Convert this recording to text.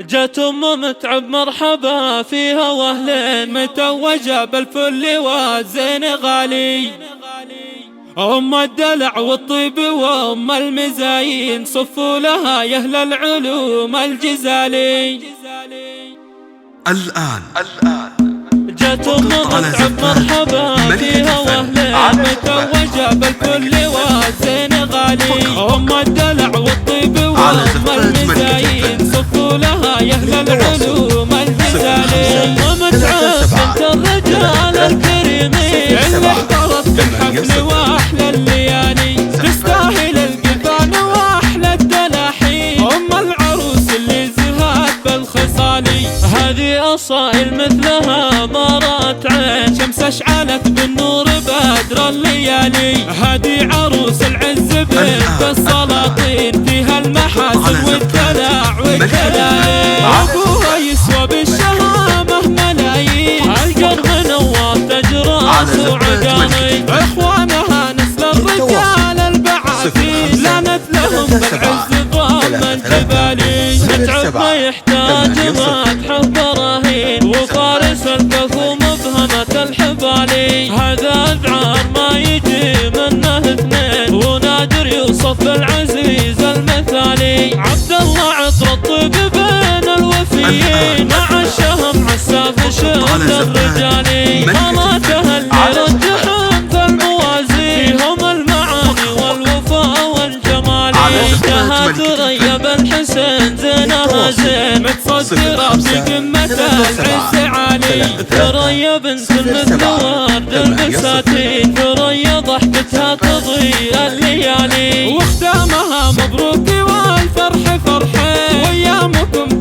جت متعب مرحبا فيها واهلين متوجة بالفل والزين غالي، الدلع والطيب وام المزايين صفوا لها يا اهل العلوم الجزالي. الآن جت متعب مرحبا فيها واهلين متوجة بالفل والزين غالي، الدلع والطيب وام المزايين صفوا لها يا اهل العلوم الجزالي. ومتعب بنت الرجال الكريمين اللي احضرت بالحفل واحلى الليالي، تستاهل القفان واحلى الدلاحين، العروس اللي زهات بالخصالي. هذه اصائل مثلها ما رأت عين، شمس اشعلت بالنور بدر الليالي. هذه عروس العز بنت السلاطين، فيها المحاسن والدلع والدلالي. ابوها يسوى بالشهامة ملايين، القرب نوار تجراس وعقاني. اخوانها نسل الرجال البعاثين، لانت لهم بالعز ضام الجبالي. متعب ما يحتاج مدح براهين، وفارس الكفو مفهمة الحبالي. هذا اذعار ما يجي منه اثنين، ونادر يوصف بالعزيز المثالي. عبد الله عطر الطيب بين الوفيين، مع الشهم عساف شمل الرجالي. صلاته اللي رجحهم في الموازين، فيهم المعاني والوفاء والجمال. جهة ثريا بالحسين زينها زين، متصدرة بقمة العز عالي. ثريا بنت مثل ورد البساتين، ثريا ضحكتها تضيء الليالي. وختامها مبروك والفرح فرحين، وايامكم